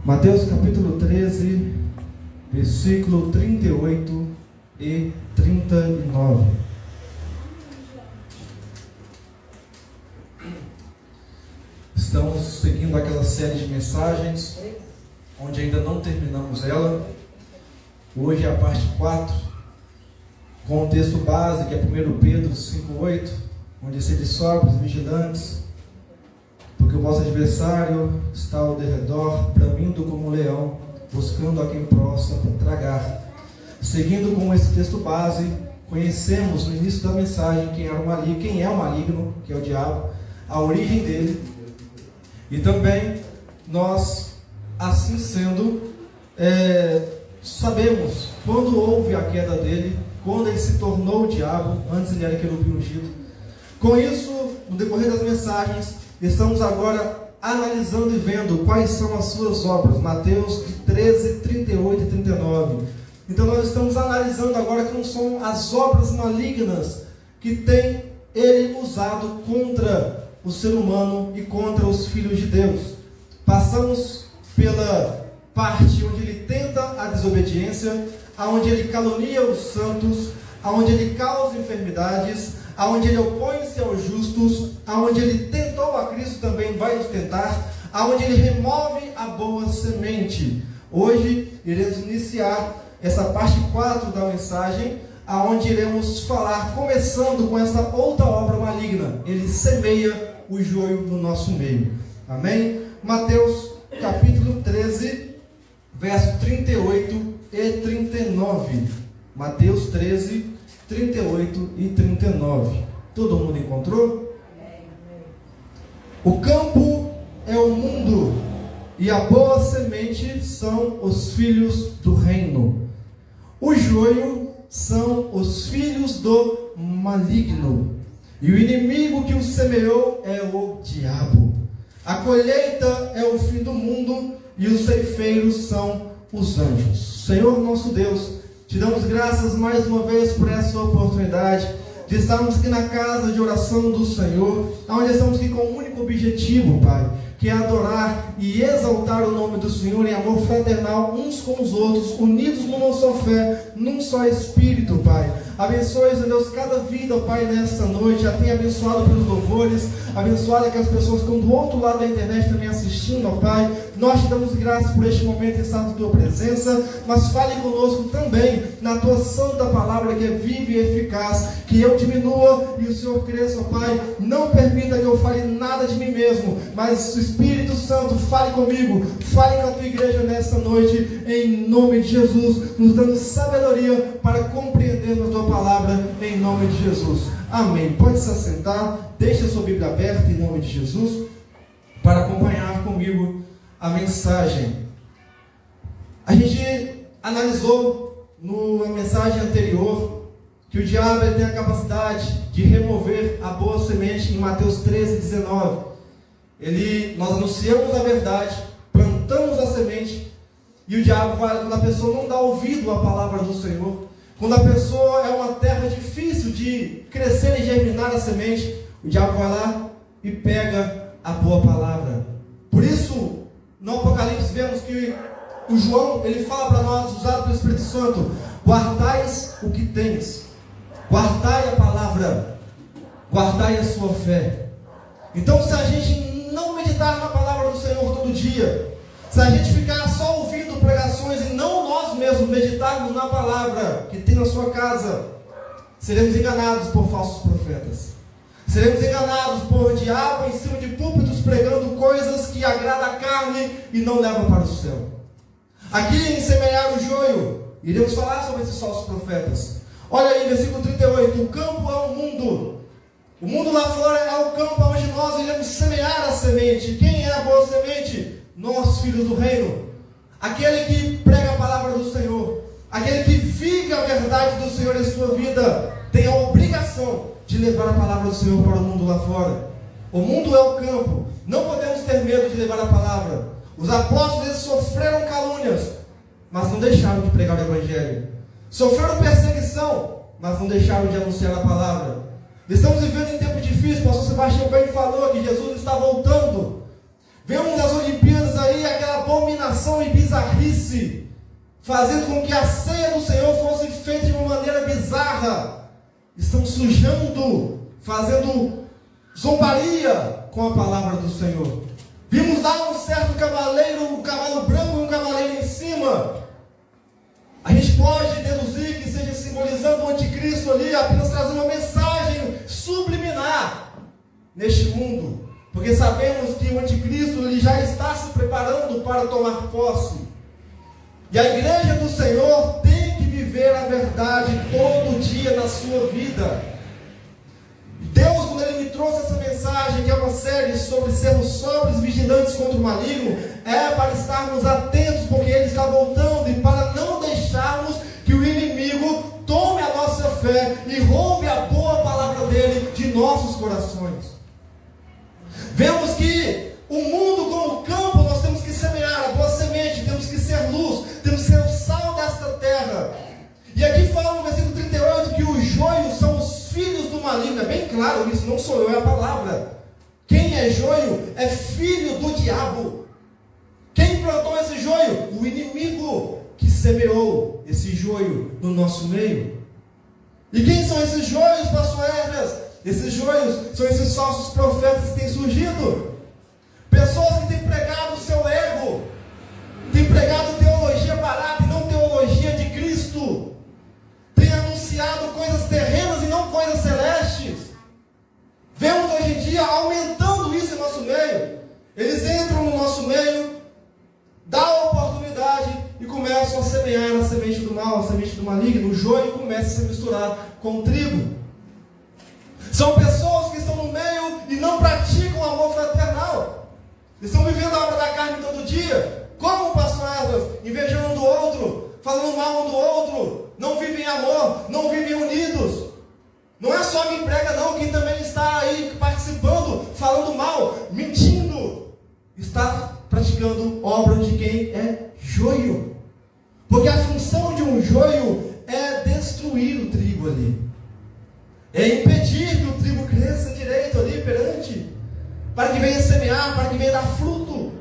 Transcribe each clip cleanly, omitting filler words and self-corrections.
Mateus capítulo 13, versículo 38 e 39. Estamos seguindo aquela série de mensagens, onde ainda não terminamos ela. Hoje é a parte 4, com o texto base, que é 1 Pedro 5,8, onde sede sóbrios, vigilantes, porque o vosso adversário está ao derredor, bramindo como um leão, buscando a quem possa tragar. Seguindo com esse texto base, conhecemos no início da mensagem quem é o maligno, que é o diabo, a origem dele. E também nós, assim sendo, sabemos quando houve a queda dele, quando ele se tornou o diabo. Antes ele era querubim ungido. Com isso, no decorrer das mensagens, estamos agora analisando e vendo quais são as suas obras. Mateus 13, 38 e 39. Então nós estamos analisando agora que não são as obras malignas que tem ele usado contra o ser humano e contra os filhos de Deus. Passamos pela parte onde ele tenta a desobediência, aonde ele calunia os santos, aonde ele causa enfermidades, aonde ele opõe-se aos justos, aonde ele tentou a Cristo, também vai nos tentar, aonde ele remove a boa semente. Hoje iremos iniciar essa parte 4 da mensagem, aonde iremos falar, começando com essa outra obra maligna. Ele semeia o joio no nosso meio. Amém? Mateus capítulo 13, verso 38 e 39. Mateus 13, 38 e 39. Todo mundo encontrou? O campo é o mundo, e a boa semente são os filhos do reino. O joio são os filhos do maligno, e o inimigo que o semeou é o diabo. A colheita é o fim do mundo, e os ceifeiros são os anjos. Senhor nosso Deus, te damos graças mais uma vez por essa oportunidade de estarmos aqui na casa de oração do Senhor, onde estamos aqui com um único objetivo, Pai, que é adorar e exaltar o nome do Senhor em amor fraternal uns com os outros, unidos numa só fé, num só Espírito, Pai. Abençoe, Deus, cada vida, Pai, nesta noite. Já tenha abençoado pelos louvores, abençoado aquelas pessoas que estão do outro lado da internet também assistindo, ó Pai. Nós te damos graças por este momento em estar na Tua presença, mas fale conosco também na Tua santa palavra, que é viva e eficaz. Que eu diminua e o Senhor cresça, ó Pai. Não permita que eu fale nada de mim mesmo, mas o Espírito Santo fale comigo, fale com a Tua igreja nesta noite, em nome de Jesus, nos dando sabedoria para compreender a Tua palavra, em nome de Jesus. Amém. Pode se assentar, deixe a sua Bíblia aberta em nome de Jesus, para acompanhar comigo a mensagem. A gente analisou na mensagem anterior que o diabo tem a capacidade de remover a boa semente em Mateus 13, 19. Nós anunciamos a verdade, plantamos a semente, e o diabo vai, quando a pessoa não dá ouvido à palavra do Senhor, quando a pessoa é uma terra difícil de crescer e germinar a semente, o diabo vai lá e pega a boa palavra. Por isso, no Apocalipse vemos que o João, ele fala para nós, usado pelo Espírito Santo: guardais o que tens, guardai a palavra, guardai a sua fé. Então, se a gente não meditar na palavra do Senhor todo dia, se a gente ficar só ouvindo pregações e não nós mesmos meditarmos na palavra que tem na sua casa, seremos enganados por falsos profetas. Seremos enganados por diabo em cima de púlpitos pregando coisas que agradam a carne e não levam para o céu. Aqui em semear o joio, iremos falar sobre esses falsos profetas. Olha aí, versículo 38. O campo é o mundo. O mundo lá fora é o campo onde nós iremos semear a semente. Quem é a boa semente? Nós, filhos do reino. Aquele que prega a palavra do Senhor, aquele que vive a verdade do Senhor em sua vida, tem a obrigação de levar a palavra do Senhor para o mundo lá fora. O mundo é o campo. Não podemos ter medo de levar a palavra. Os apóstolos, eles sofreram calúnias, mas não deixaram de pregar o Evangelho. Sofreram perseguição, mas não deixaram de anunciar a palavra. Estamos vivendo em tempos difíceis. O pastor Sebastião bem falou que Jesus está voltando. Vemos nas Olimpíadas aí aquela abominação ostentação e bizarrice, fazendo com que a ceia do Senhor fosse feita de uma maneira bizarra. Estão sujando, fazendo zombaria com a palavra do Senhor. Vimos lá um certo cavaleiro, um cavalo branco e um cavaleiro em cima. A gente pode deduzir que seja simbolizando o anticristo ali, apenas trazendo uma mensagem subliminar neste mundo. Porque sabemos que o anticristo ele já está se preparando para tomar posse. E a igreja do Senhor tem que viver a verdade todo dia na sua vida. Deus, quando Ele me trouxe essa mensagem, que é uma série sobre sermos sóbrios e vigilantes contra o maligno, é para estarmos atentos, porque Ele está voltando, e para não deixarmos que o inimigo tome a nossa fé e roube a boa palavra dEle de nossos corações. Vemos que o mundo como campo, nós temos que semear a boa semente, temos que ser luz, temos que ser o sal desta terra. E aqui fala no versículo 38 que os joios são os filhos do maligno. É bem claro isso, não sou eu, é a palavra. Quem é joio é filho do diabo. Quem plantou esse joio? O inimigo que semeou esse joio no nosso meio. E quem são esses joios, pastor Hermes? Esses joios são esses falsos profetas que têm surgido. Pessoas que têm pregado o seu ego, têm pregado teologia barata e não teologia de Cristo. Têm anunciado coisas terrenas e não coisas celestes. Vemos hoje em dia aumentando isso em nosso meio. Eles entram no nosso meio, dão a oportunidade e começam a semear a semente do mal, a semente do maligno. O joio começa a se misturar com o trigo. São pessoas que estão no meio e não praticam o amor fraternal. Estão vivendo a obra da carne todo dia. Como o pastor Aslas, invejando um do outro, falando mal um do outro. Não vivem amor, não vivem unidos. Não é só quem prega não, quem também está aí participando, falando mal, mentindo, está praticando obra de quem é joio. Porque a função de um joio é destruir o trigo ali, é impedir que o trigo cresça direito ali perante, para que venha semear, para que venha dar fruto.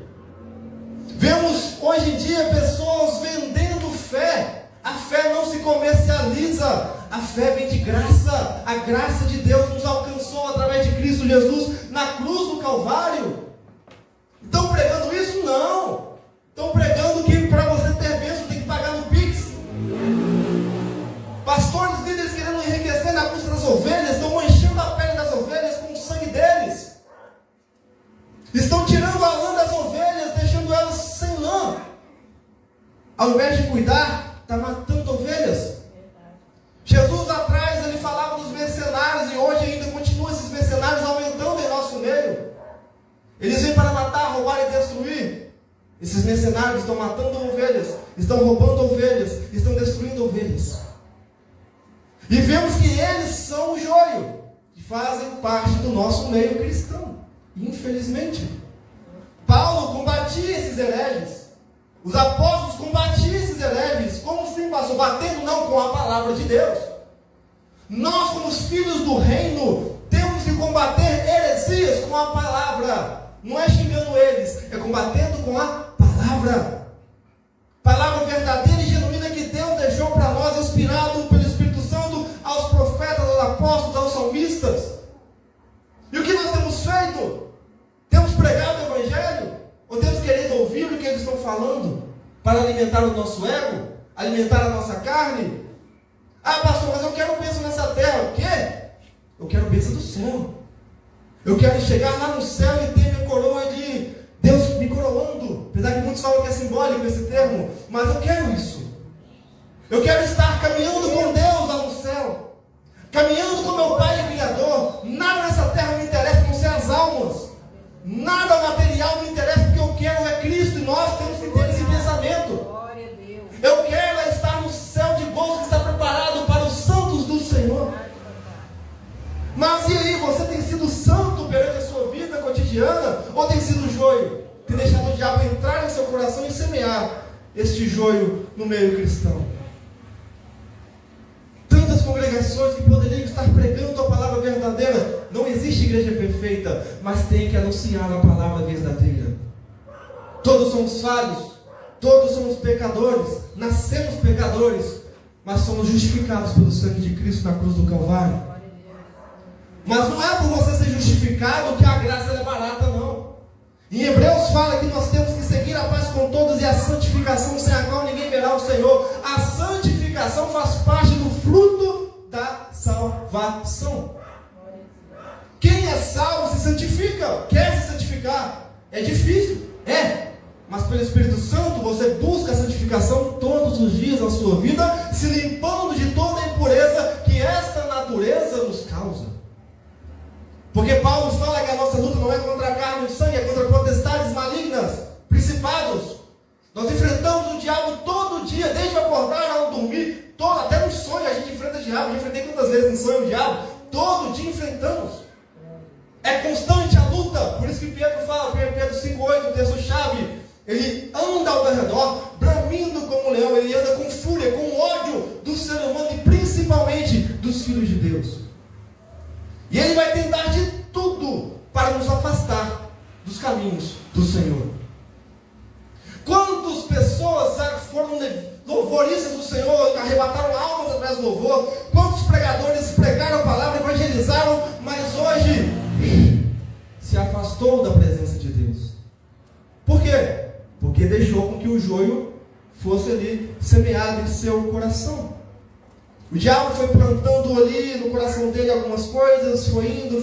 Vemos hoje em dia pessoas vendendo fé. A fé não se comercializa, a fé vem de graça. A graça de Deus nos alcançou através de Cristo Jesus na cruz do Calvário. Estão pregando isso? Não. Estão pregando que para você ter bênção tem que pagar no Pix. Pastores, líderes querendo enriquecer na custa das ovelhas, estão manchando a pele das ovelhas com o sangue deles. Estão tirando a lã das ovelhas, deixando elas sem lã. Ao invés de cuidar, está matando ovelhas. Jesus atrás ele falava dos mercenários e hoje ainda continua esses mercenários aumentando em nosso meio. Eles vêm para matar, roubar e destruir. Esses mercenários estão matando ovelhas, estão roubando ovelhas, estão destruindo ovelhas. E vemos que eles são o joio, que fazem parte do nosso meio cristão. Infelizmente, Paulo combatia esses hereges. Os apóstolos combatiam esses hereges. Como assim, pastor? Batendo não com a palavra de Deus. Nós, como os filhos do reino, temos que combater heresias com a palavra. Não é xingando eles, é combatendo com a palavra. Palavra verdadeira e genuína que Deus deixou para nós, inspirado pelo Espírito Santo, aos profetas, aos apóstolos, aos salmistas. E o que nós temos feito? Temos pregado o Evangelho? Ou temos querido ouvir o que eles estão falando para alimentar o nosso ego? Alimentar a nossa carne? Ah, pastor, mas eu quero bênção nessa terra. O quê? Eu quero bênção do céu. Eu quero chegar lá no céu e ter minha coroa de Deus me coroando. Apesar que muitos falam que é simbólico esse termo, mas eu quero isso. Eu quero estar caminhando com Deus lá no céu, caminhando com meu Pai e Criador. Nada nessa terra me interessa, a não ser as almas. Nada material me interessa, porque eu quero é Cristo, e nós temos que ter esse pensamento. Eu quero estar no céu de gozo que está preparado para os santos do Senhor. Mas e aí, você tem sido santo perante a sua vida cotidiana, ou tem sido joio? Tem deixado o diabo entrar em seu coração e semear este joio no meio cristão? Tantas congregações que poderiam estar pregando a palavra verdadeira. Não existe igreja perfeita, mas tem que anunciar a palavra verdadeira. Todos somos falhos, Todos somos pecadores, nascemos pecadores, mas somos justificados pelo sangue de Cristo na cruz do Calvário. Mas não é por você ser justificado que a graça é barata, não. Em Hebreus fala que nós temos que seguir a paz com todos e a santificação, sem a qual ninguém verá o Senhor. A santificação faz parte do fruto da salvação. Quem é salvo se santifica, quer se santificar. É difícil, mas pelo Espírito Santo você busca a santificação todos os dias da sua vida, se limpando de toda a impureza que esta natureza nos causa. Porque Paulo fala que a nossa luta não é contra a carne e o sangue, é contra potestades malignas, principados. Nós enfrentamos o diabo todo dia, desde acordar ao dormir, até no sonho a gente enfrenta o diabo. Eu enfrentei quantas vezes no sonho o diabo? Todo dia enfrentamos. É constante a luta. Por isso que Pedro fala, Pedro 5,8, o texto-chave, ele anda ao redor, bramindo como um leão. Ele anda com fúria, com ódio do ser humano e principalmente dos filhos de Deus. E ele vai tentar de tudo para nos afastar dos caminhos do Senhor. Quantas pessoas foram louvoristas do Senhor, arrebataram almas através do louvor? Quantos pregadores pregaram a palavra, evangelizaram, mas hoje se afastou da presença de Deus? Por quê? Porque deixou com que o joio fosse ali semeado em seu coração. O diabo foi plantando ali no coração dele algumas coisas, foi indo,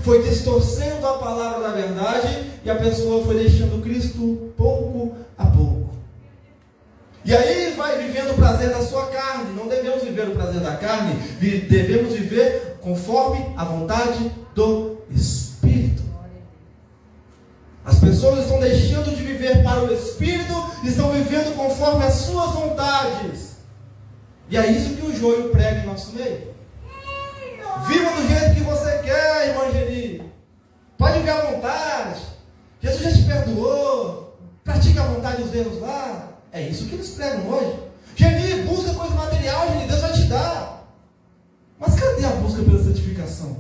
foi distorcendo a palavra da verdade, e a pessoa foi deixando Cristo pouco a pouco. E aí vai vivendo o prazer da sua carne. Não devemos viver o prazer da carne, devemos viver conforme a vontade do Espírito. As pessoas estão deixando de viver para o Espírito, estão vivendo conforme as suas vontades. E é isso que o joio prega em nosso meio. Viva do jeito que você quer, irmã Geni. Pode viver à vontade. Jesus já te perdoou. Pratica à vontade os erros lá. É isso que eles pregam hoje. Geni, busca coisa material, Geni, Deus vai te dar. Mas cadê a busca pela santificação?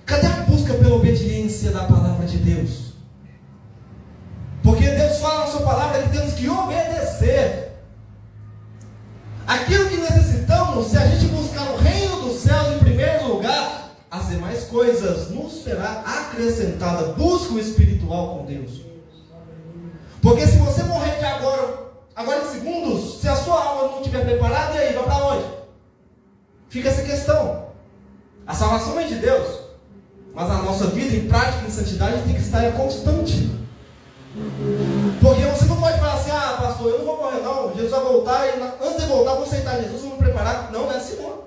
Cadê a busca pela obediência da palavra de Deus? Porque Deus fala na sua palavra que temos que obedecer. Aquilo que necessitamos, se a gente buscar o reino dos céus em primeiro lugar, as demais coisas nos será acrescentada. Busca o espiritual com Deus. Porque se você morrer de agora em segundos, se a sua alma não estiver preparada, e aí, vai para onde? Fica essa questão. A salvação é de Deus, mas a nossa vida em prática, em santidade, tem que estar constante. Porque você não pode falar assim, pastor, eu não vou morrer não, Jesus vai voltar, e antes de voltar eu vou aceitar Jesus, vou me preparar. Não é assim não.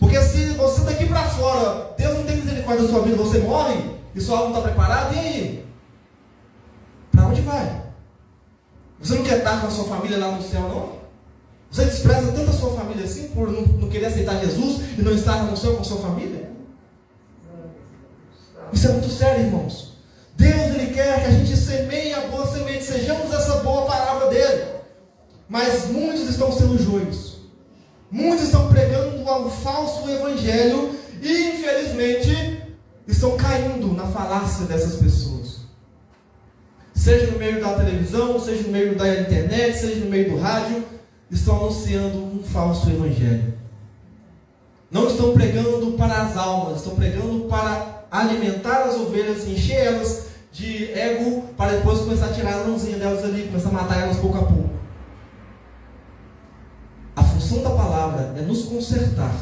Porque se você daqui para fora, Deus não tem misericórdia da sua vida, você morre, e sua alma não está preparada, e aí? Para onde vai? Você não quer estar com a sua família lá no céu não? Você despreza tanto a sua família assim, por não querer aceitar Jesus, e não estar no céu com a sua família? Isso é muito sério, irmãos. Deus, Ele quer que a gente semeie a boa semente, sejamos essa boa palavra dEle. Mas muitos estão sendo joios. Muitos estão pregando ao falso evangelho e, infelizmente, estão caindo na falácia dessas pessoas. Seja no meio da televisão, seja no meio da internet, seja no meio do rádio, estão anunciando um falso evangelho. Não estão pregando para as almas, estão pregando para alimentar as ovelhas, encher elas de ego, para depois começar a tirar a mãozinha delas ali, começar a matar elas pouco a pouco. A função da palavra é nos consertar,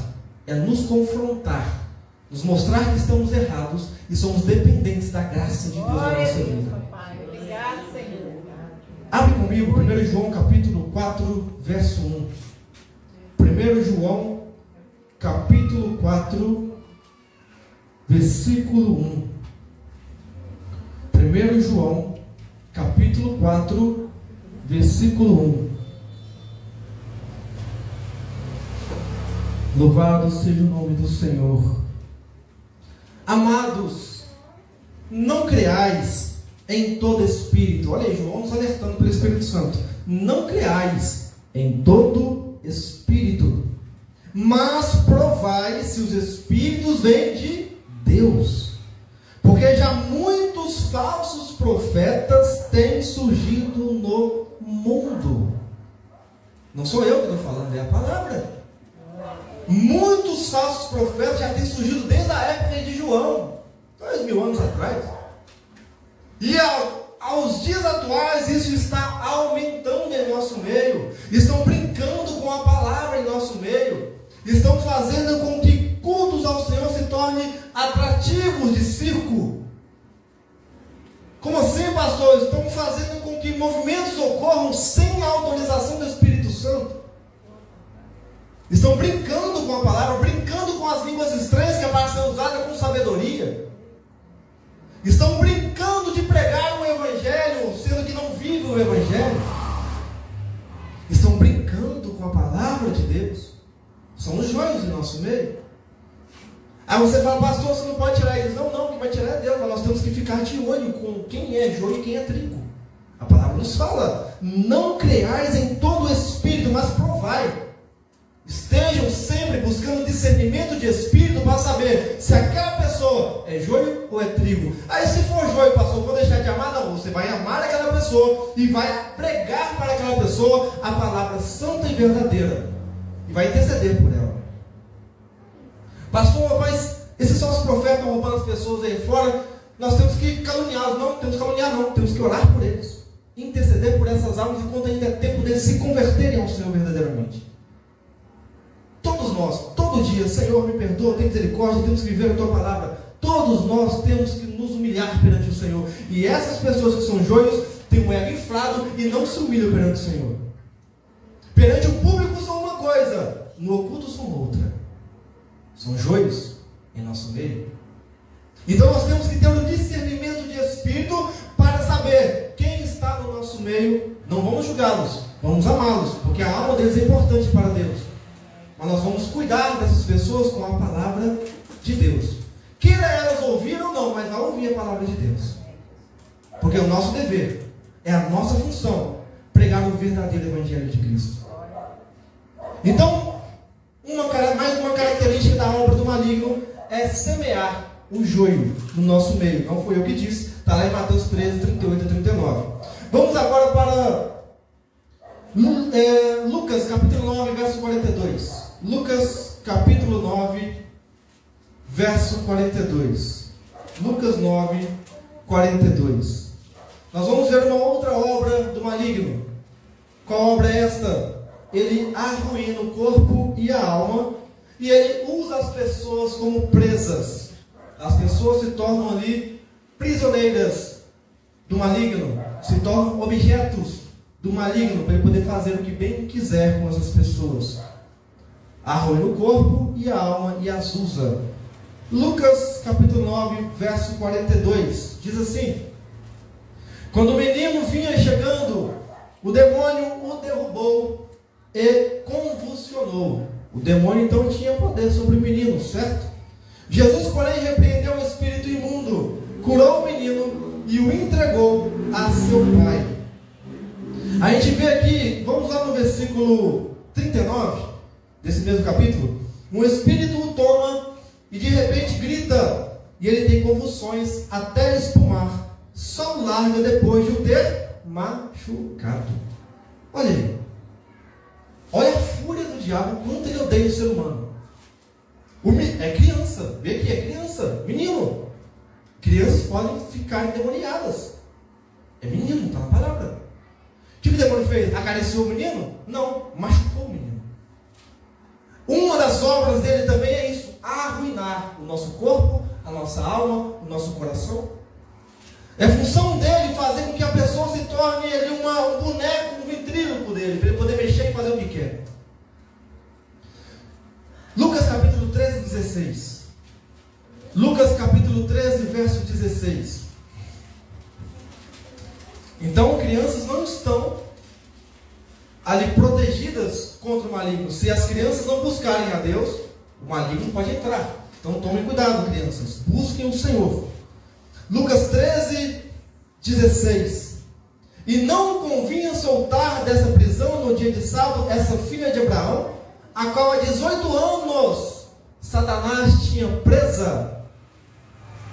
é nos confrontar, nos mostrar que estamos errados e somos dependentes da graça de Deus na nossa vida. Obrigado, Senhor. Abre comigo 1 João capítulo 4, verso 1. 1 João capítulo 4, versículo 1. 1 João, capítulo 4, versículo 1. Louvado seja o nome do Senhor. Amados, não creais em todo espírito. Olha aí, João nos alertando pelo Espírito Santo. Não creais em todo espírito, mas provai se os espíritos vêm de Deus. Porque já muitos falsos profetas têm surgido no mundo. Não sou eu que estou falando, é a palavra. Muitos falsos profetas já têm surgido desde a época de João, 2000 anos atrás. E aos dias atuais isso está aumentando em nosso meio. Estão brincando com a palavra em nosso meio. Estão fazendo com que cultos ao Senhor se tornem atrativos de circo. Como assim, pastor? Estão fazendo com que movimentos ocorram sem a autorização do Espírito Santo. Estão brincando com a palavra, brincando com as línguas estranhas que é para ser usada com sabedoria. Estão brincando de pregar o Evangelho, sendo que não vivem o Evangelho. Estão brincando com a palavra de Deus. São os joios do nosso meio. Aí você fala, pastor, você não pode tirar eles. Não, quem vai tirar é Deus. Mas nós temos que ficar de olho com quem é joio e quem é trigo. A palavra nos fala, não creais em todo o espírito, mas provai. Estejam sempre buscando discernimento de espírito para saber se aquela pessoa é joio ou é trigo. Aí se for joio, pastor, vou deixar de amar? Não, você vai amar aquela pessoa e vai pregar para aquela pessoa a palavra santa e verdadeira. E vai interceder por ela. Pastor, mas esses são os profetas que estão roubando as pessoas aí fora. Nós temos que caluniá-los. Não, temos que caluniar não. Temos que orar por eles. Interceder por essas almas enquanto ainda é tempo deles se converterem ao Senhor verdadeiramente. Todos nós, todo dia, Senhor, me perdoa, tem misericórdia, temos que viver a Tua palavra. Todos nós temos que nos humilhar perante o Senhor. E essas pessoas que são joios têm um ego inflado e não se humilham perante o Senhor. Perante o público são uma coisa, no oculto são outra. São joios em nosso meio. Então nós temos que ter um discernimento de espírito para saber quem está no nosso meio. Não vamos julgá-los, vamos amá-los, porque a alma deles é importante para Deus. Mas nós vamos cuidar dessas pessoas com a palavra de Deus. Queira elas ouvir ou não, mas vai ouvir a palavra de Deus. Porque é o nosso dever, é a nossa função, pregar o verdadeiro Evangelho de Cristo. Então, mais uma característica da obra do maligno é semear o joio no nosso meio. Não foi eu que disse, está lá em Mateus 13, 38 a 39. Vamos agora para Lucas capítulo 9, verso 42. Lucas capítulo 9, verso 42. Lucas 9, 42. Nós vamos ver uma outra obra do maligno. Qual obra é esta? Ele arruína o corpo e a alma, e ele usa as pessoas como presas. As pessoas se tornam ali prisioneiras do maligno, se tornam objetos do maligno, para ele poder fazer o que bem quiser com essas pessoas. Arruína o corpo e a alma e as usa. Lucas capítulo 9, verso 42, diz assim: quando o menino vinha chegando, o demônio o derrubou e convulsionou. O demônio então tinha poder sobre o menino, certo? Jesus, porém, repreendeu o espírito imundo, curou o menino e o entregou a seu pai. A gente vê aqui, vamos lá no versículo 39 desse mesmo capítulo. Um espírito o toma e de repente grita, e ele tem convulsões até espumar. Só o larga depois de o ter machucado. Olha aí. Olha a fúria do diabo, quanto ele odeia o ser humano. É criança, vê aqui, é criança, menino. Crianças podem ficar endemoniadas. É menino, está na palavra. O que o demônio fez? Acariciou o menino? Não, machucou o menino. Uma das obras dele também é isso: arruinar o nosso corpo, a nossa alma, o nosso coração. É função dele fazer com que a pessoa se torne ali um boneco, um ventríloco dele, para ele poder mexer e fazer o que quer. Lucas capítulo 13, 16. Lucas capítulo 13, verso 16. Então, crianças não estão ali protegidas contra o maligno. Se as crianças não buscarem a Deus, o maligno pode entrar. Então, tomem cuidado, crianças. Busquem o Senhor. Lucas 13, 16. E não convinha soltar dessa prisão no dia de sábado essa filha de Abraão, a qual há 18 anos Satanás tinha presa.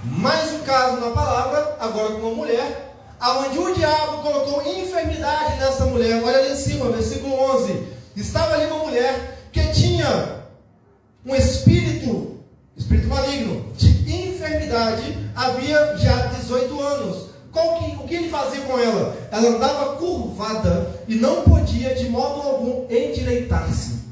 Mais um caso na palavra, agora com uma mulher, aonde o diabo colocou enfermidade nessa mulher. Olha ali em cima, versículo 11. Estava ali uma mulher que tinha um espírito maligno, de enfermidade, havia já 18 anos. O que ele fazia com ela? Ela andava curvada e não podia de modo algum endireitar-se.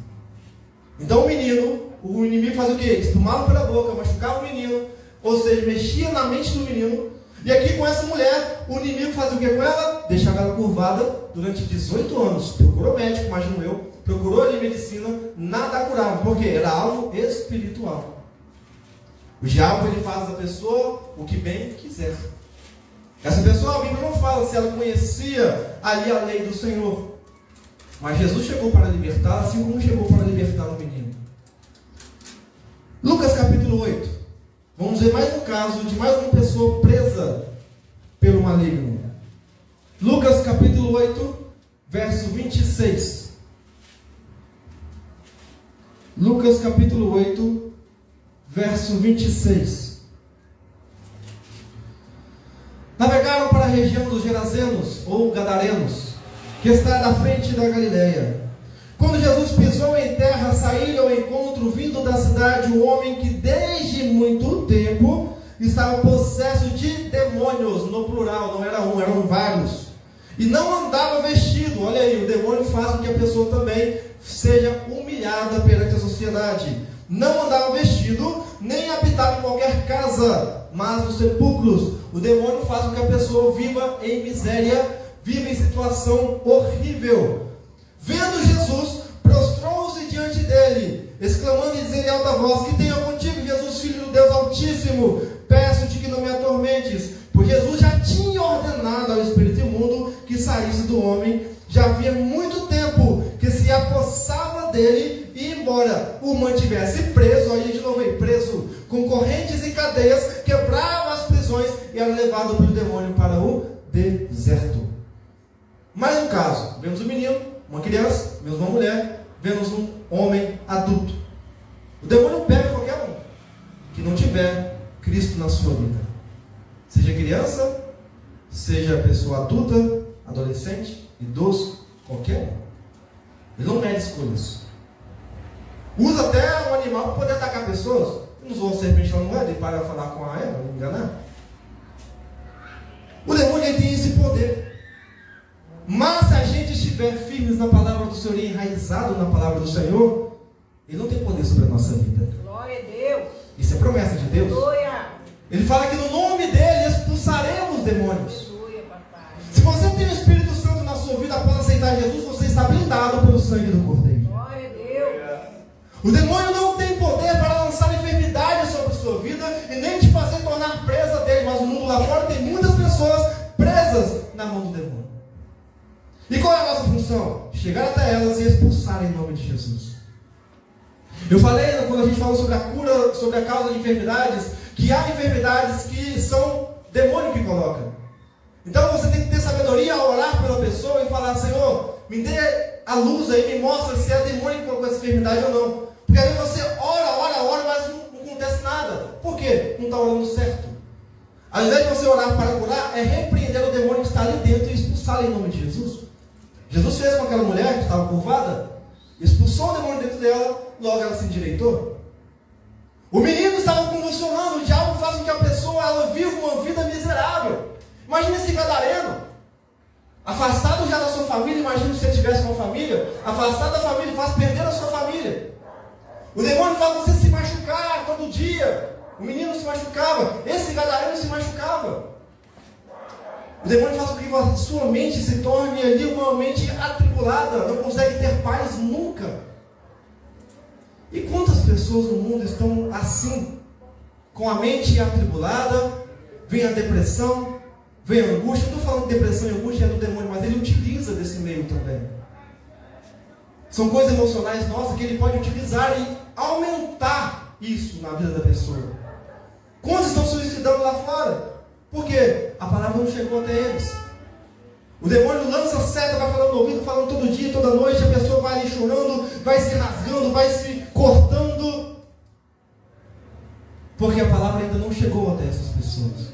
Então o inimigo fazia o quê? Espumava pela boca, machucava o menino, ou seja, mexia na mente do menino. E aqui com essa mulher, o inimigo fazia o que com ela? Deixava ela curvada durante 18 anos. Procurou médico, imagino eu, procurou ali medicina, nada curava, porque era algo espiritual. O diabo, ele faz da pessoa o que bem quiser. Essa pessoa, a Bíblia não fala se ela conhecia ali a lei do Senhor. Mas Jesus chegou para libertar, assim como chegou para libertar o menino. Lucas capítulo 8. Vamos ver mais um caso de mais uma pessoa presa pelo maligno. Lucas capítulo 8, verso 26. Lucas capítulo 8, verso 26. Navegaram para a região dos Gerazenos, ou Gadarenos, que está na frente da Galileia. Quando Jesus pisou em terra, saíram ao encontro, vindo da cidade, um homem que desde muito tempo estava possesso de demônios, no plural, não era um, eram vários. E não andava vestido. Olha aí, o demônio faz com que a pessoa também seja humilhada perante a sociedade. Não andava vestido, nem habitava em qualquer casa, mas nos sepulcros. O demônio faz com que a pessoa viva em miséria, viva em situação horrível. Vendo Jesus, prostrou-se diante dele, exclamando e dizendo em alta voz: que tenha contigo, Jesus, Filho do Deus Altíssimo, peço-te que não me atormentes. Pois Jesus já tinha ordenado ao espírito imundo que saísse do homem. Já havia muito tempo que se apossava dele, e embora o mantivesse preso, aí de novo aí, preso, com correntes e cadeias, quebrava as prisões e era levado pelo demônio para o deserto. Mais um caso, vemos um menino, uma criança, vemos uma mulher, vemos um homem adulto. O demônio pega qualquer um que não tiver Cristo na sua vida. Seja criança, seja pessoa adulta, adolescente, idoso, qualquer um. Ele não mede escolhas. Usa até um animal para poder atacar pessoas. Não usou a serpente lá no meio, ele para falar com a Eva, não enganar. O demônio, ele tem esse poder. Mas se a gente estiver firmes na palavra do Senhor e enraizado na palavra do Senhor, ele não tem poder sobre a nossa vida. Glória a Deus. Isso é promessa de Deus. Glória. Ele fala que no nome dele expulsaremos demônios. Aleluia, papai. Se você tem o Espírito Santo na sua vida após aceitar Jesus, você está blindado pelo sangue do Cordeiro. Glória a Deus. O demônio não tem poder para lançar enfermidade sobre a sua vida e nem te fazer tornar presa dele. Mas o mundo lá fora tem muitas pessoas presas na mão do demônio. E qual é a nossa função? Chegar até elas e expulsar em nome de Jesus. Eu falei, quando a gente falou sobre a cura, sobre a causa de enfermidades, que há enfermidades que são demônio que coloca. Então você tem que ter sabedoria ao orar pela pessoa e falar: Senhor, me dê a luz aí, me mostra se é demônio que colocou essa enfermidade ou não. Porque aí você ora, mas não acontece nada. Por quê? Não está orando certo. Ao invés de você orar para curar, é repreender o demônio que está ali dentro e expulsá-lo em nome de Jesus. Jesus fez com aquela mulher que estava curvada, expulsou o demônio dentro dela, logo ela se endireitou. O menino estava convulsionando, o diabo faz com que a pessoa ela viva uma vida miserável. Imagina esse gadareno, afastado já da sua família. Imagina se ele tivesse uma família, afastado da família, faz perder a sua família. O demônio faz você se machucar todo dia. O menino se machucava, esse gadareno se machucava. O demônio faz com que a sua mente se torne ali uma mente atribulada, não consegue ter paz nunca. E quantas pessoas no mundo estão assim, com a mente atribulada? Vem a depressão, vem a angústia. Não estou falando de depressão e angústia é do demônio, mas ele utiliza desse meio também. São coisas emocionais nossas que ele pode utilizar e aumentar isso na vida da pessoa. Quantos estão suicidando lá fora? Por quê? A palavra não chegou até eles. O demônio lança seta, vai falando no ouvido, falando todo dia, toda noite. A pessoa vai ali chorando, vai se rasgando, vai se cortando. Porque a palavra ainda não chegou até essas pessoas.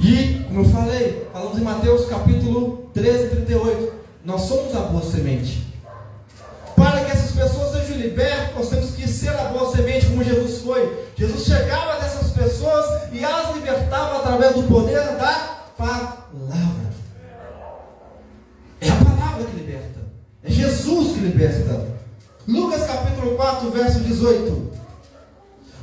E Como eu falei, falamos em Mateus capítulo 13, 38. Nós somos a boa semente. Para que essas pessoas sejam libertas, nós temos que ser a boa semente como Jesus foi. Jesus chegava dessas pessoas e as libertava através do poder da palavra. É a palavra que liberta. É Jesus que liberta. Lucas capítulo 4, verso 18.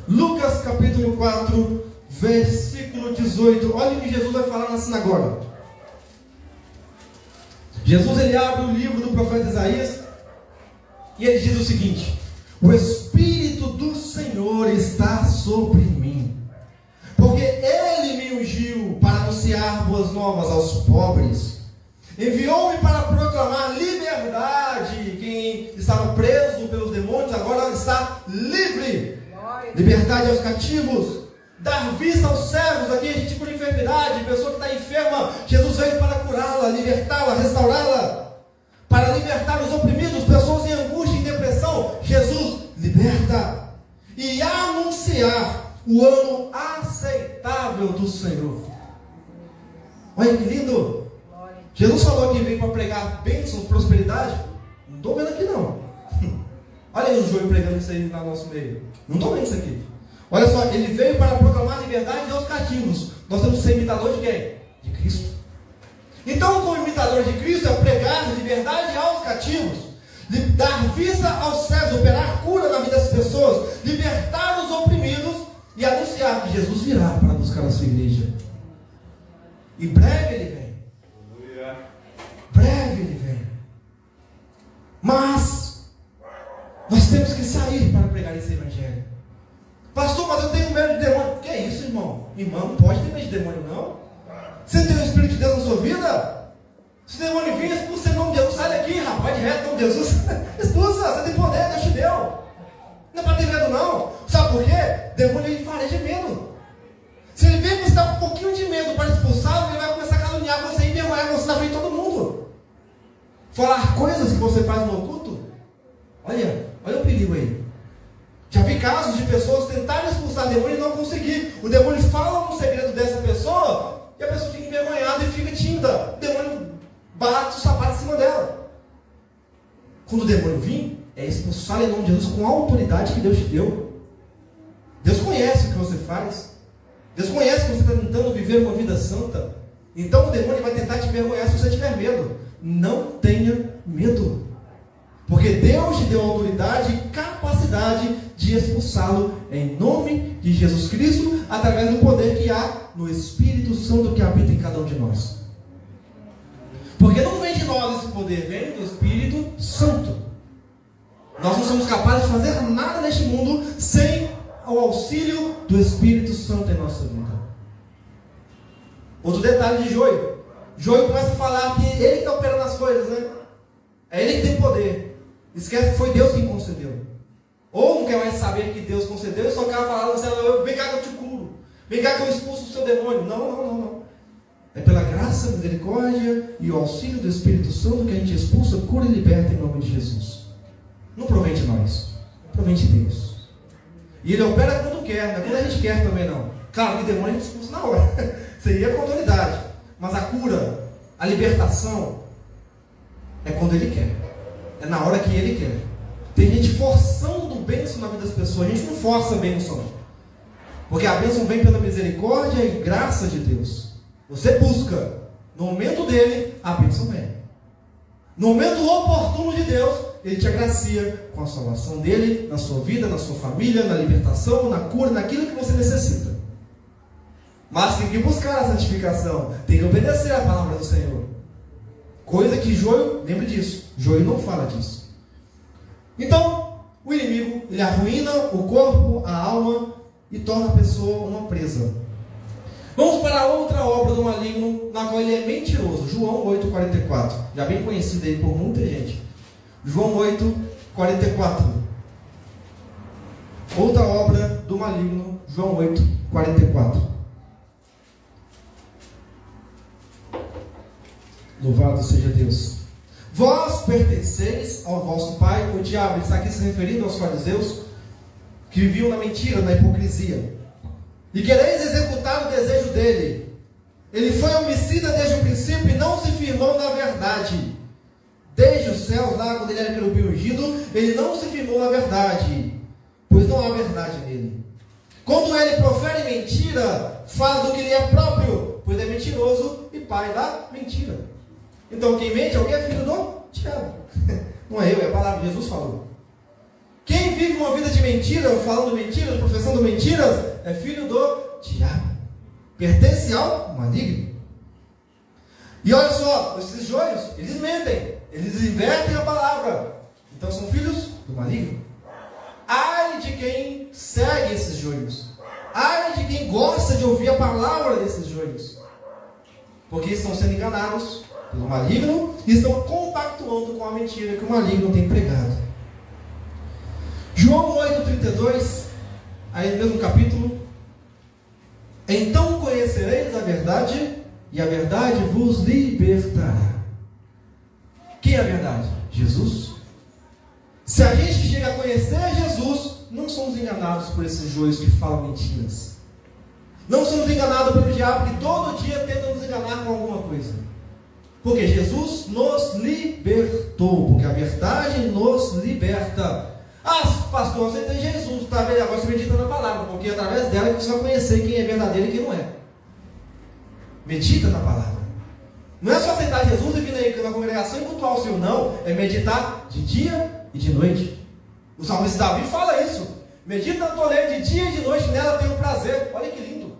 Lucas capítulo 4, versículo 18. Olha o que Jesus vai falar na sinagoga. Jesus, ele abre o livro do profeta Isaías e ele diz o seguinte: o Espírito do Senhor está sobre mim, porque Ele me ungiu para anunciar boas novas aos pobres. Enviou-me para proclamar liberdade. Quem estava preso pelos demônios agora está livre. Liberdade aos cativos. Dar vista aos cegos. Aqui a gente por enfermidade, pessoa que está enferma, Jesus veio para curá-la, libertá-la, restaurá-la. Para libertar os oprimidos, pessoas em angústia, em depressão, Jesus liberta. E anunciar o ano aceitável do Senhor. Olha que lindo. Jesus falou que veio para pregar bênçãos, prosperidade. Não estou vendo aqui não. Olha aí o João pregando isso aí no nosso meio. Não estou vendo isso aqui. Olha só, ele veio para proclamar liberdade aos cativos. Nós temos que ser imitadores de quem? De Cristo. Então, como imitador de Cristo, é pregar liberdade aos cativos, dar vista aos cegos, operar cura na vida das pessoas, libertar os oprimidos e anunciar que Jesus virá para buscar a sua igreja. E breve ele vem. Breve ele vem. Mas nós temos que sair para pregar esse evangelho. Pastor, mas eu tenho medo de demônio. Que é isso, irmão? Irmão, não pode ter medo de demônio, não. Você não tem o Espírito de Deus na sua vida? Se o demônio vir, expulsa em nome de Jesus. Sai daqui, rapaz, de reto em nome de Jesus. Expulsa, você tem poder, Deus te deu. Não é para ter medo, não. Sabe por quê? Demônio, ele fareja medo. Se ele vê que você está com um pouquinho de medo para expulsá-lo, ele vai começar a caluniar você e envergonhar você na frente de todo mundo. Falar coisas que você faz no oculto. Olha o perigo aí. Já vi casos de pessoas tentarem expulsar o demônio e não conseguir. O demônio fala um segredo dessa pessoa e a pessoa fica envergonhada e fica tímida. O demônio bate o sapato em cima dela. Quando o demônio vir, é expulsar em nome de Jesus com a autoridade que Deus te deu. Deus conhece o que você faz. Deus conhece que você está tentando viver uma vida santa. Então o demônio vai tentar te envergonhar se você tiver medo. Não tenha medo. Porque Deus te deu autoridade e capacidade de expulsá-lo em nome de Jesus Cristo, através do poder que há no Espírito Santo que habita em cada um de nós. Porque não vem de nós esse poder, vem do Espírito Santo. Nós não somos capazes de fazer nada neste mundo sem o auxílio do Espírito Santo em nossa vida. Outro detalhe de Joio. Joio começa a falar que ele que está operando as coisas, né? É ele que tem poder. Esquece que foi Deus quem concedeu. Ou não quer mais saber que Deus concedeu e só quer falar no céu: vem cá que eu te curo, vem cá que eu expulso o seu demônio. Não. É pela graça, misericórdia e o auxílio do Espírito Santo que a gente expulsa, cura e liberta em nome de Jesus. Não provém de nós, provém de Deus. E Ele opera quando quer, não é quando a gente quer também não. Claro, o demônio a gente expulsa na hora. Seria com autoridade. Mas a cura, a libertação, é quando Ele quer. É na hora que Ele quer. Tem gente forçando bênção na vida das pessoas. A gente não força a bênção. Porque a bênção vem pela misericórdia e graça de Deus. Você busca. No momento dele, a bênção vem. No momento oportuno de Deus, Ele te agracia com a salvação dele, na sua vida, na sua família, na libertação, na cura, naquilo que você necessita. Mas tem que buscar a santificação. Tem que obedecer a palavra do Senhor. Coisa que Joio, lembre disso, Joio não fala disso. Então, o inimigo, ele arruína o corpo, a alma e torna a pessoa uma presa. Vamos para outra obra do maligno, na qual ele é mentiroso. João 8,44. Já bem conhecido aí por muita gente. João 8,44. Outra obra do maligno, João 8,44. Louvado seja Deus. Vós pertenceis ao vosso pai, o diabo. Ele está aqui se referindo aos fariseus que viviam na mentira, na hipocrisia. E quereis executar o desejo dele. Ele foi homicida desde o princípio e não se firmou na verdade. Desde os céus, lá quando ele era querubim ungido, ele não se firmou na verdade, pois não há verdade nele. Quando ele profere mentira, fala do que lhe é próprio, pois é mentiroso e pai da mentira. Então quem mente é alguém é filho do diabo. Não é eu, é a palavra que Jesus falou. Quem vive uma vida de mentira, falando mentiras, professando mentiras, é filho do diabo. Pertence ao maligno. E olha só, esses joios, eles mentem, eles invertem a palavra. Então são filhos do maligno. Ai de quem segue esses joios. Ai de quem gosta de ouvir a palavra desses joios. Porque estão sendo enganados pelo maligno e estão compactuando com a mentira que o maligno tem pregado. João 8,32, aí no mesmo capítulo. Então conhecereis a verdade, e a verdade vos libertará. Quem é a verdade? Jesus. Se a gente chega a conhecer Jesus, não somos enganados por esses joios que falam mentiras. Não somos enganados pelo diabo que todo dia tenta nos enganar com alguma coisa. Porque Jesus nos libertou, porque a verdade nos liberta. Ah, pastor, você tem Jesus, tá vendo? Agora você medita na palavra, porque é através dela que você vai conhecer quem é verdadeiro e quem não é. Medita na palavra. Não é só aceitar Jesus e vir aí na congregação e cultuar o Senhor, não. É meditar de dia e de noite. O salmista Davi fala isso. Medita na tua lei de dia e de noite, nela tenho prazer. Olha que lindo.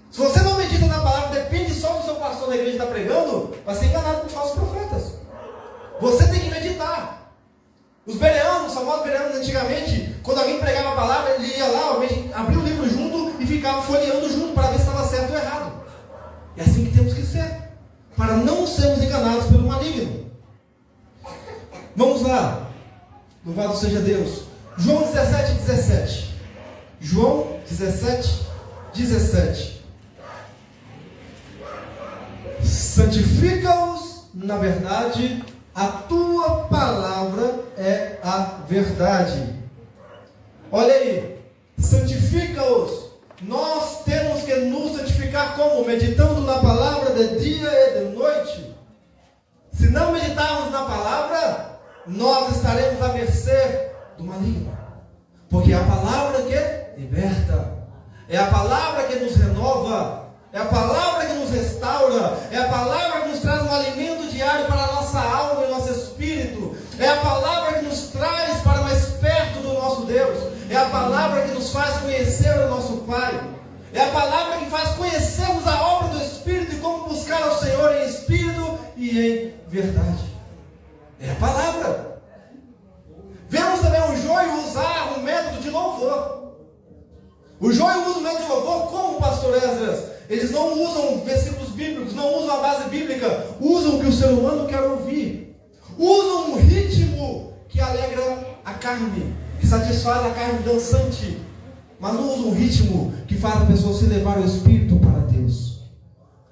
Se você não medita na palavra, depende só do seu pastor na igreja que está pregando, vai ser enganado por falsos profetas. Você tem que meditar. Os bereanos, os famosos bereanos antigamente, quando alguém pregava a palavra, ele ia lá, abria o livro junto e ficava folheando junto para ver se estava certo ou errado. É assim que temos que ser, para não sermos enganados pelo maligno. Vamos lá. Louvado seja Deus. João 17,17. João 17,17. Santifica-os na verdade, a tua palavra é a verdade. Olha aí, santifica-os. Nós temos que nos santificar como? Meditando na palavra de dia e de noite. Se não meditarmos na palavra, nós estaremos à mercê do maligno. Porque é a palavra que liberta, é a palavra que nos renova, é a palavra que nos restaura, é a palavra que nos traz um alimento diário para a nossa alma e nosso espírito, é a palavra que nos traz para mais perto do nosso Deus, é a palavra que nos faz conhecer o nosso Pai, é a palavra que faz conhecermos a obra do Espírito e como buscar ao Senhor em espírito e em verdade. É a palavra. Vemos também o joio usar um método de louvor. O joio usa o método de louvor como, pastor Esdras? Eles não usam versículos bíblicos, não usam a base bíblica, usam o que o ser humano quer ouvir. Usam um ritmo que alegra a carne, que satisfaz a carne dançante, mas não usam um ritmo que faz a pessoa se levar o espírito para Deus.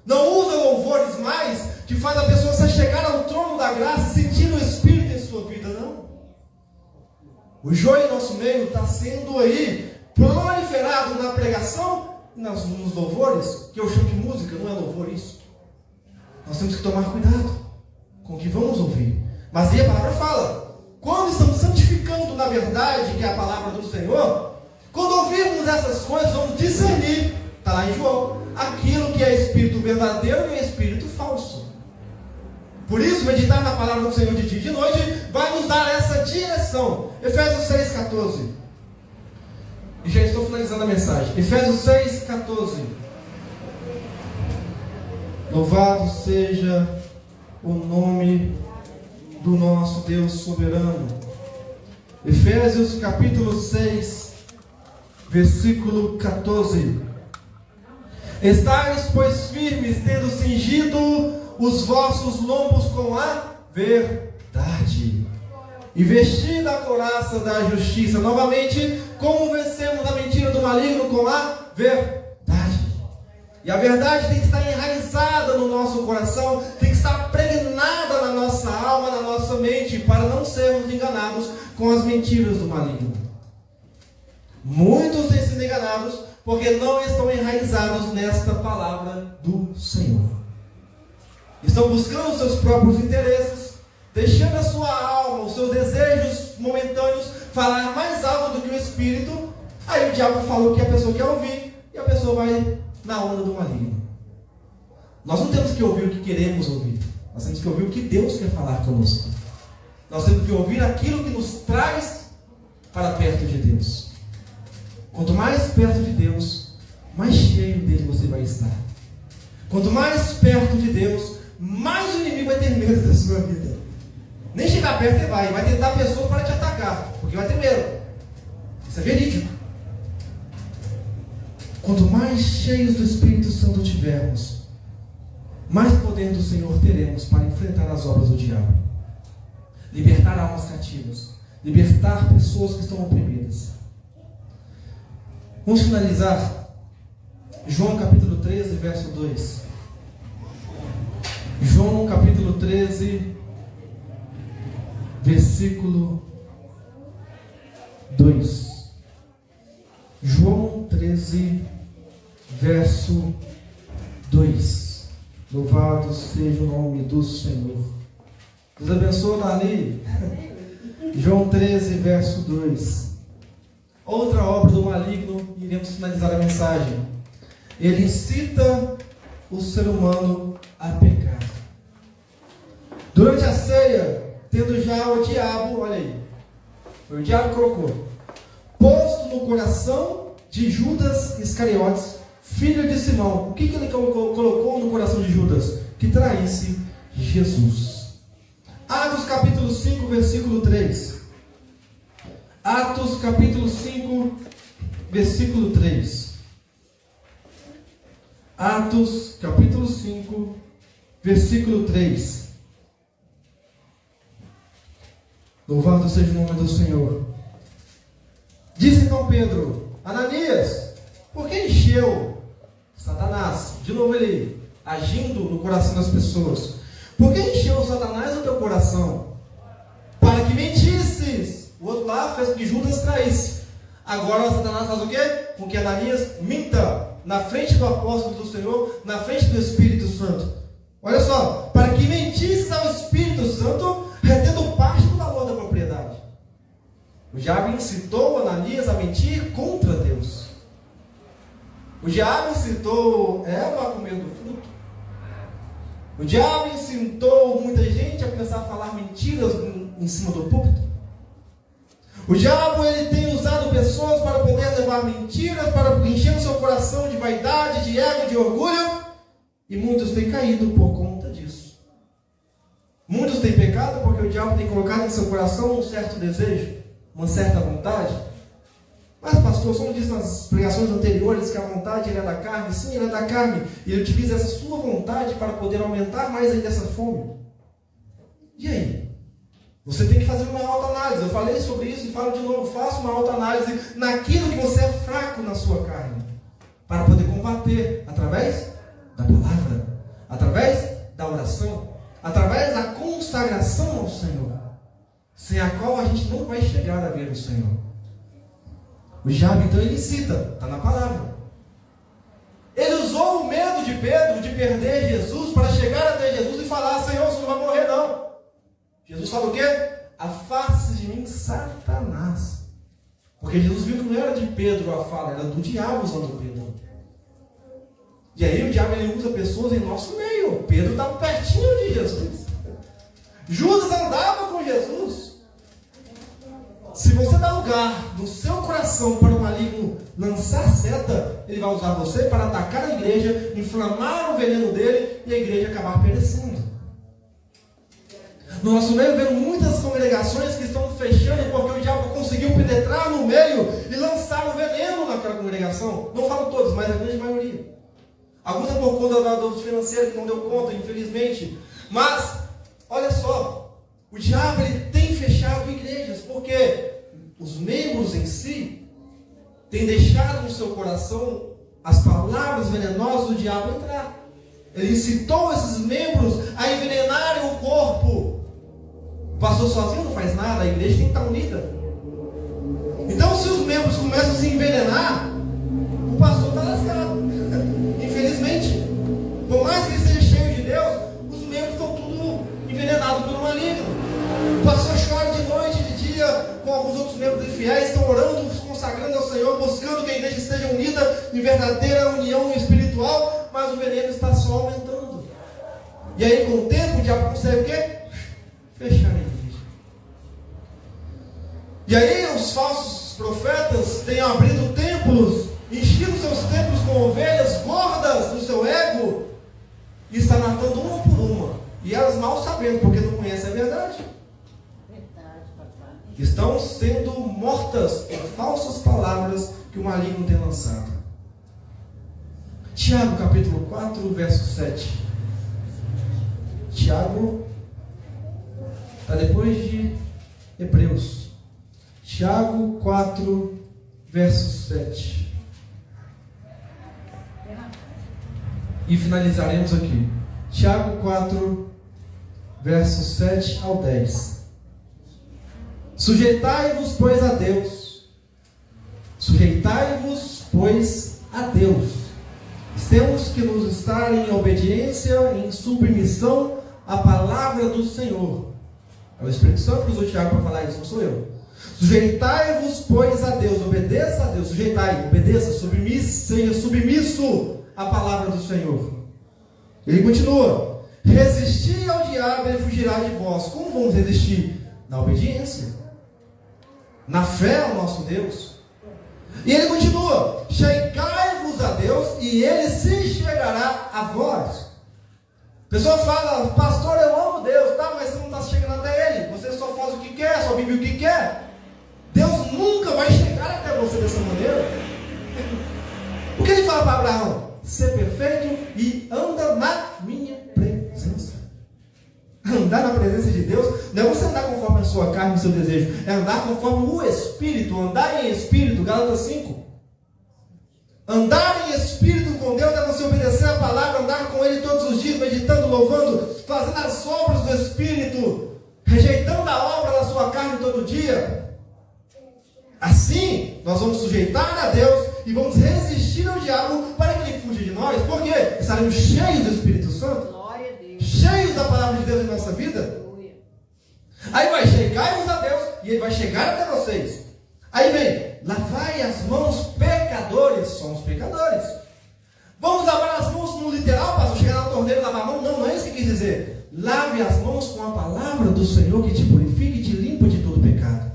Não usam louvores mais que faz a pessoa se chegar ao trono da graça e sentir o espírito em sua vida, não. O joio em nosso meio está sendo aí proliferado na pregação, nos louvores, que eu chamo de música, não é louvor isso. Nós temos que tomar cuidado com o que vamos ouvir. Mas aí a palavra fala, quando estamos santificando na verdade, que é a palavra do Senhor, quando ouvirmos essas coisas, vamos discernir, está lá em João, aquilo que é espírito verdadeiro e é espírito falso. Por isso, meditar na palavra do Senhor de dia e de noite vai nos dar essa direção. Efésios 6,14. E já estou finalizando a mensagem. Efésios 6,14. Louvado seja o nome do nosso Deus soberano. Efésios capítulo 6, versículo 14. Estais, pois, firmes, tendo cingido os vossos lombos com a verdade, e vestida a couraça da justiça. Novamente, como vencemos a mentira do maligno? Com a verdade. E a verdade tem que estar enraizada no nosso coração, tem que estar pregnada na nossa alma, na nossa mente, para não sermos enganados com as mentiras do maligno. Muitos têm sido enganados porque não estão enraizados nesta palavra do Senhor. Estão buscando os seus próprios interesses, deixando a sua alma, os seus desejos momentâneos falar mais alto do que o Espírito. Aí o diabo falou o que a pessoa quer ouvir e a pessoa vai na onda do maligno. Nós não temos que ouvir o que queremos ouvir, nós temos que ouvir o que Deus quer falar conosco. Nós temos que ouvir aquilo que nos traz para perto de Deus. Quanto mais perto de Deus, mais cheio dele você vai estar. Quanto mais perto de Deus, mais o inimigo vai ter medo da sua vida. Nem chegar perto ele vai tentar pessoas para te atacar, porque vai ter medo. Isso é verídico. Quanto mais cheios do Espírito Santo tivermos, mais poder do Senhor teremos para enfrentar as obras do diabo. Libertar almas cativas, libertar pessoas que estão oprimidas. Vamos finalizar João capítulo 13, verso 2. João capítulo 13, versículo 2. João 13, verso 2. Louvado seja o nome do Senhor. Deus abençoe, Dali. João 13, verso 2. Outra obra do maligno, e iremos finalizar a mensagem. Ele incita o ser humano a pecar. Durante a ceia, tendo já o diabo, olha aí, o diabo colocou, posto no coração de Judas Iscariotes, filho de Simão. O que ele colocou no coração de Judas? Que traísse Jesus. Atos capítulo 5, versículo 3. Atos capítulo 5, versículo 3. Atos capítulo 5, versículo 3. Louvado seja o nome do Senhor. Disse então Pedro: Ananias, por que encheu Satanás? De novo ele agindo no coração das pessoas. Por que encheu Satanás o teu coração? Para que mentisses. O outro lá fez com que Judas traísse. Agora Satanás faz o quê? Com que Ananias minta na frente do apóstolo do Senhor, na frente do Espírito Santo. Olha só, para que mentisses ao Espírito Santo, retendo parte do valor da propriedade. O diabo incitou Ananias a mentir contra Deus. O diabo incitou Eva a comer do fruto. O diabo incitou muita gente a começar a falar mentiras em cima do púlpito. O diabo ele tem usado pessoas para poder levar mentiras, para encher o seu coração de vaidade, de ego, de orgulho. E muitos têm caído por conta disso. Muitos têm pecado porque o diabo tem colocado em seu coração um certo desejo, uma certa vontade. Mas pastor, só disse nas pregações anteriores que a vontade ele é da carne. Sim, ele é da carne. E ele utiliza essa sua vontade para poder aumentar mais ainda essa fome. E aí? Você tem que fazer uma autoanálise. Eu falei sobre isso e falo de novo. Faça uma autoanálise naquilo que você é fraco na sua carne, para poder combater através da palavra, através da oração, através da consagração ao Senhor, sem a qual a gente não vai chegar a ver o Senhor. O diabo então ele cita, está na palavra. Ele usou o medo de Pedro de perder Jesus para chegar até Jesus e falar: Senhor, você não vai morrer não. Jesus fala o quê? Afaste de mim, Satanás. Porque Jesus viu que não era de Pedro a fala, era do diabo usando Pedro. E aí o diabo ele usa pessoas em nosso meio. Pedro estava pertinho de Jesus. Judas andava com Jesus. Se você dá lugar no seu coração para o maligno lançar seta, ele vai usar você para atacar a igreja, inflamar o veneno dele e a igreja acabar perecendo. No nosso meio, vemos muitas congregações que estão fechando porque o diabo conseguiu penetrar no meio e lançar o veneno naquela congregação. Não falo todos, mas a grande maioria. Alguns é por conta do financeiro que não deu conta, infelizmente. Mas, olha só, o diabo ele tem fechado igrejas porque os membros em si têm deixado no seu coração as palavras venenosas do diabo entrar. Ele incitou esses membros a envenenarem o corpo. O pastor sozinho não faz nada, a igreja tem que estar unida. Então, se os membros começam a se envenenar, o pastor maligno. O pastor chora de noite e de dia com alguns outros membros infiéis, estão orando, se consagrando ao Senhor, buscando que a igreja esteja unida em verdadeira união espiritual, mas o veneno está só aumentando. E aí, com o tempo, o diabo consegue o quê? Fechar a igreja. E aí, os falsos profetas têm abrido templos, enchido seus templos com ovelhas gordas do seu ego, e está matando uma por uma. E elas mal sabendo, porque não conhecem a verdade. Verdade, papai. Estão sendo mortas por falsas palavras que o maligno tem lançado. Tiago capítulo 4, verso 7. Tiago está depois de Hebreus. Tiago 4, verso 7. E finalizaremos aqui. Tiago 4, versos 7 ao 10. Sujeitai-vos, pois, a Deus. Sujeitai-vos, pois, a Deus. Temos que nos estar em obediência, em submissão à palavra do Senhor. É o Espírito Santo que usou o Tiago para falar isso, não sou eu. Sujeitai-vos, pois, a Deus. Obedeça a Deus. Sujeitai, obedeça, seja submisso à palavra do Senhor. Ele continua: resisti ao diabo e ele fugirá de vós. Como vamos resistir? Na obediência, na fé ao nosso Deus. E ele continua: chegai-vos a Deus e ele se chegará a vós. A pessoa fala: pastor, eu amo Deus, tá? Mas você não está chegando até ele. Você só faz o que quer, só vive o que quer. Deus nunca vai chegar até você dessa maneira. O que ele fala para Abraão? Ser perfeito e anda na minha presença. Andar na presença de Deus não é você andar conforme a sua carne e o seu desejo, é andar conforme o Espírito, andar em Espírito. Gálatas 5. Andar em Espírito com Deus é você obedecer a palavra, andar com Ele todos os dias, meditando, louvando, fazendo as obras do Espírito, rejeitando a obra da sua carne todo dia. Assim, nós vamos sujeitar a Deus e vamos resistir ao diabo para que ele fuja de nós. Por quê? Estaremos cheios do Espírito Santo. Glória a Deus. Cheios da palavra de Deus em nossa vida. Aleluia. Aí vai chegar-vos a Deus e ele vai chegar até vocês. Aí vem: lavai as mãos, pecadores. Somos pecadores. Vamos lavar as mãos no literal, pastor? Chegar na torneira e lavar a mão? Não, não é isso que quis dizer. Lave as mãos com a palavra do Senhor que te purifica e te limpa de todo pecado.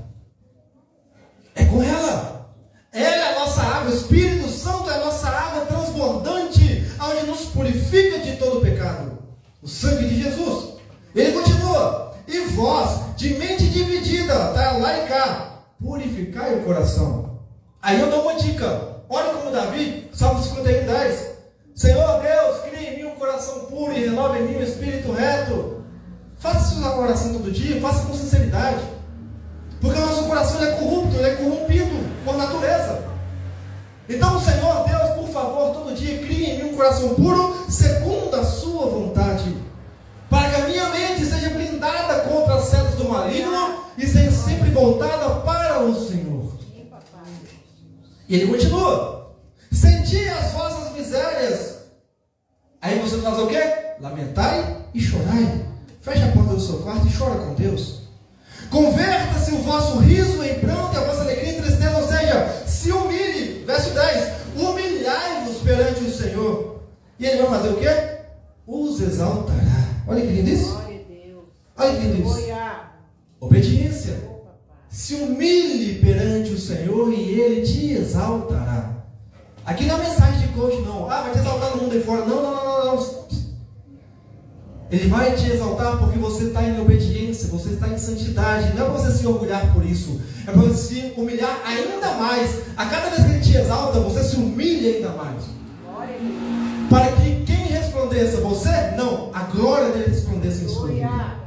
É com ela. Ela é a nossa água. O Espírito Santo é a nossa água transbordante, onde nos purifica de todo pecado. O sangue de Jesus. Ele continua: e vós, de mente dividida, tá lá e cá, purificai o coração. Aí eu dou uma dica. Olha como Davi, Salmo 51, 10. Senhor Deus, crie em mim um coração puro e renove em mim um espírito reto. Faça sua oração todo dia, faça com sinceridade. Porque o nosso coração ele é corrupto, ele é corrompido por natureza. Então, Senhor Deus, por favor, todo dia crie em mim um coração puro, segundo a sua vontade, para que a minha mente seja blindada contra as setas do maligno e seja sempre voltada para o Senhor. E ele continua: senti as vossas misérias. Aí você faz o quê? Lamentai e chorai. Fecha a porta do seu quarto e chora com Deus. Converta-se o vosso riso em pranto e a vossa alegria em tristeza, ou seja, se humilhe. Verso 10: humilhai-vos perante o Senhor, e Ele vai fazer o quê? Os exaltará. Olha que lindo isso. Glória a Deus. Olha que lindo isso. Obediência. Se humilhe perante o Senhor e Ele te exaltará. Aqui não é mensagem de coach, não. Ah, vai te exaltar no mundo aí fora. Não, não, não, não, não. Ele vai te exaltar porque você está em obediência, você está em santidade. Não é para você se orgulhar por isso, é para você se humilhar ainda mais. A cada vez que Ele te exalta, você se humilha ainda mais. Glória a Deus. Para que quem resplandeça? Você? Não, a glória dele resplandeça em sua vida.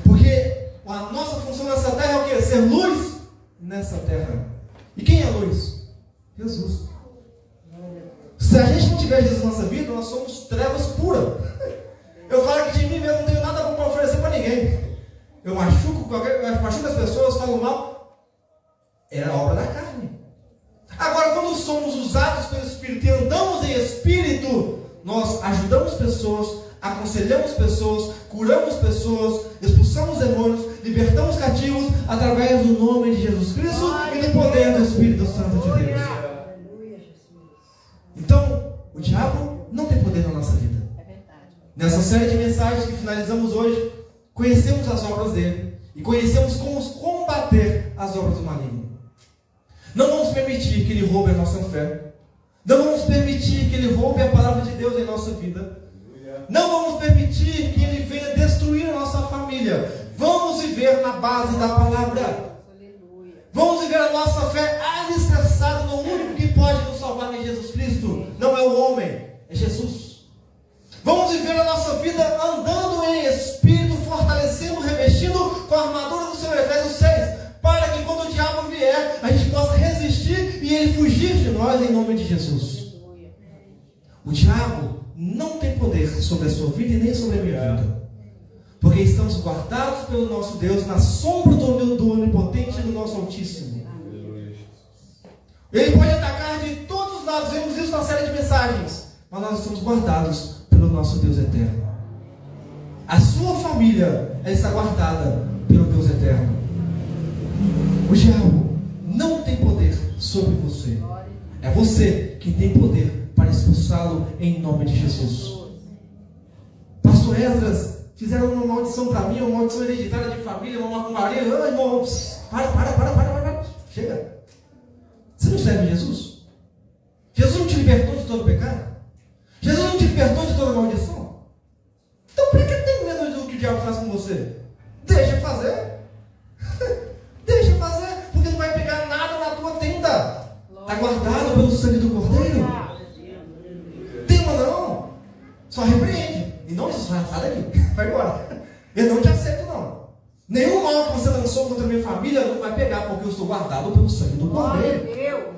Porque a nossa função nessa terra é o quê? Ser luz nessa terra. E quem é luz? Jesus. Se a gente não tiver Jesus na nossa vida, nós somos trevas puras. Eu falo que de mim mesmo não tenho nada bom para oferecer para ninguém. Eu machuco as pessoas, falo mal. Era a obra da carne. Agora, quando somos usados pelo Espírito e andamos em Espírito, nós ajudamos pessoas, aconselhamos pessoas, curamos pessoas, expulsamos demônios, libertamos cativos através do nome de Jesus Cristo e do poder do Espírito Santo de Deus. Então, o diabo não tem poder na nossa vida. Nessa série de mensagens que finalizamos hoje, conhecemos as obras dele e conhecemos como combater as obras do maligno. Não vamos permitir que ele roube a nossa fé. Não vamos permitir que ele roube a palavra de Deus em nossa vida. Não vamos permitir que ele venha destruir a nossa família. Vamos viver na base da palavra. Vamos viver a nossa fé alicerçada no único que pode nos salvar, em Jesus Cristo. Não é o homem, é Jesus. Vamos viver a nossa vida andando em espírito, fortalecendo, revestindo com a armadura do Senhor. Efésios 6. Para que quando o diabo vier, a gente possa resistir e ele fugir de nós em nome de Jesus. O diabo não tem poder sobre a sua vida e nem sobre a minha vida. Porque estamos guardados pelo nosso Deus na sombra do onipotente e do nosso Altíssimo. Ele pode atacar de todos os lados. Vemos isso na série de mensagens. Mas nós estamos guardados pelo nosso Deus eterno. A sua família está guardada pelo Deus eterno. O diabo não tem poder sobre você. É você que tem poder para expulsá-lo em nome de Jesus. Pastor Esdras, fizeram uma maldição para mim, uma maldição hereditária de família, uma macumbaria. Ai, irmão, para. Chega. Você não serve Jesus? Jesus não te libertou de todo pecado? Jesus não te libertou de toda maldição? Então por que tem medo do que o diabo faz com você? Deixa fazer. Deixa fazer, porque não vai pegar nada na tua tenda. Está guardado pelo sangue do Cordeiro. Tema não. Só repreende. E não diz, sai daqui, vai embora. Eu não te aceito não. Nenhum mal que você lançou contra a minha família não vai pegar, porque eu estou guardado pelo sangue do Cordeiro.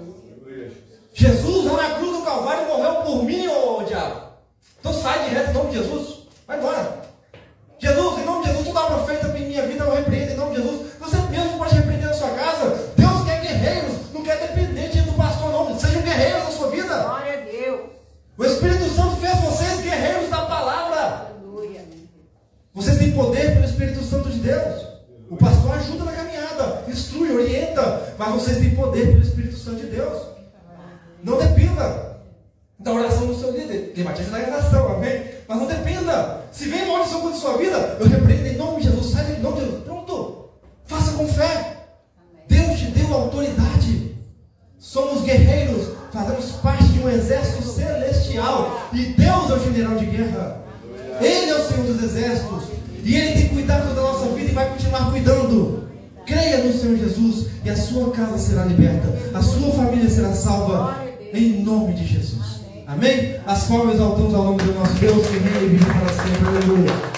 Jesus lá na cruz do Calvário morreu por mim, ô diabo. Então sai de reto em nome de Jesus. Vai embora. Jesus, em nome de Jesus, tu dá profeta em minha vida, eu repreendo em nome de Jesus. Você mesmo pode repreender na sua casa. Deus quer guerreiros, não quer dependente do pastor, não. Sejam guerreiros na sua vida. Glória a Deus. O Espírito Santo fez vocês guerreiros da palavra. Aleluia. Vocês têm poder pelo Espírito Santo de Deus. O pastor ajuda na caminhada, instrui, orienta, mas vocês têm poder pelo Espírito Santo de Deus. Não dependa da oração do seu líder. Ele vai te ajudar em oração, amém? Mas não dependa. Se vem maldição contra a sua vida, eu repreendo em nome de Jesus. Sai em nome de Jesus. Pronto. Faça com fé. Deus te deu autoridade. Somos guerreiros. Fazemos parte de um exército celestial. E Deus é o general de guerra. Ele é o Senhor dos exércitos. E Ele tem cuidado da nossa vida e vai continuar cuidando. Creia no Senhor Jesus e a sua casa será liberta. A sua família será salva. Em nome de Jesus. Amém? As palmas exaltamos ao nome do nosso Deus, que reina e vive para sempre. Aleluia.